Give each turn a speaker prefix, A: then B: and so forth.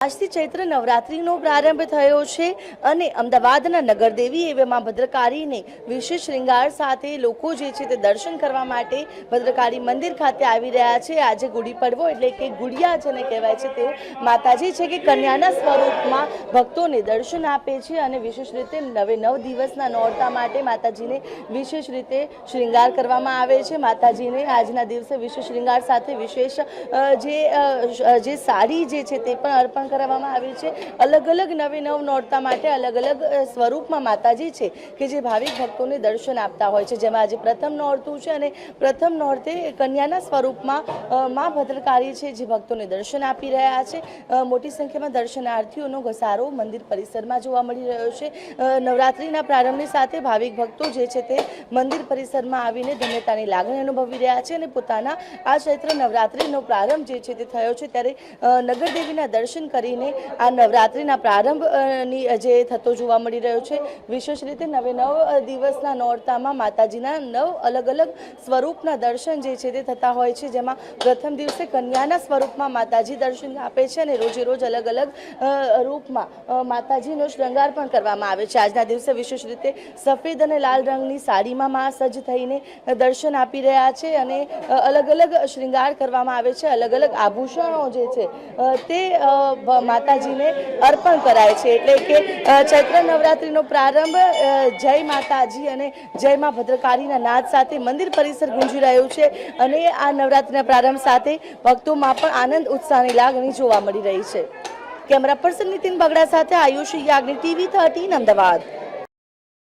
A: આજથી ચૈત્ર નવરાત્રીનો પ્રારંભ થયો છે અને અમદાવાદના નગરદેવી એવે માં ભદ્રકાળીને વિશેષ શ્રૃંગાર સાથે લોકો જે છે તે દર્શન કરવા માટે ભદ્રકાળી મંદિર ખાતે આવી રહ્યા છે। આજે ગુડી પડવો એટલે કે ગુડિયા જેને કહેવાય છે તેઓ માતાજી છે કે કન્યાના સ્વરૂપમાં ભક્તોને દર્શન આપે છે અને વિશેષ રીતે 9 દિવસના નોરતા માટે માતાજીને વિશેષ રીતે શ્રૃંગાર કરવામાં આવે છે। માતાજીને આજના દિવસે વિશેષ શ્રૃંગાર સાથે વિશેષ જે સાડી જે છે તે પણ અર્પણ કરવામાં આવી છે। अलग अलग नव नोरता माटे अलग अलग स्वरूप में माताजी है कि जे भाविक भक्तों ने दर्शन आपता होय छे। जेमां आज प्रथम नोरतुं छे अने प्रथम नोरते कन्याना स्वरूप में मां भद्रकाली है जे भक्तों ने दर्शन आपी रह्या छे। मोटी संख्या में दर्शनार्थीओनो घसारो मंदिर परिसर में जोवा मळी रह्यो छे। नवरात्रिना प्रारंभनी साथे भाविक भक्तों जे छे ते मंदिर परिसर में आवीने धन्यतानी लागणी अनुभवी रह्या छे अने पोताना आ चैत्र नवरात्रिनो प्रारंभ जे छे ते थयो छे त्यारे नगरदेवीना दर्शन કરીને આ નવરાત્રિના પ્રારંભની જે થતો જોવા મળી રહ્યો છે। વિશેષ રીતે 9 દિવસના નોરતામાં માતાજીના 9 અલગ અલગ સ્વરૂપના દર્શન જે છે તે થતા હોય છે। જેમાં પ્રથમ દિવસે કન્યાના સ્વરૂપમાં માતાજી દર્શન આપે છે અને રોજે રોજ અલગ અલગ રૂપમાં માતાજીનો શ્રૃંગાર પણ કરવામાં આવે છે। આજના દિવસે વિશેષ રીતે સફેદ અને લાલ રંગની સાડીમાં માં સજ્જ થઈને દર્શન આપી રહ્યા છે અને અલગ અલગ શ્રૃંગાર કરવામાં આવે છે। અલગ અલગ આભૂષણો જે છે તે माताजी ने अर्पण कराय छे। एटले के चैत्र नवरात्रिनो प्रारंभ जय माताजी अने जय मां भद्रकाळीना नाद साथे मंदिर परिसर गूंजी रह्यो छे अने आ नवरात्रिना प्रारंभ साथे भक्तोमां पण आनंद उत्साहनी लागणी जोवा मळी रही छे। कैमरा पर्सन नितिन बगड़ा साथे आयुषी याग्निक TV 13 अमदावाद।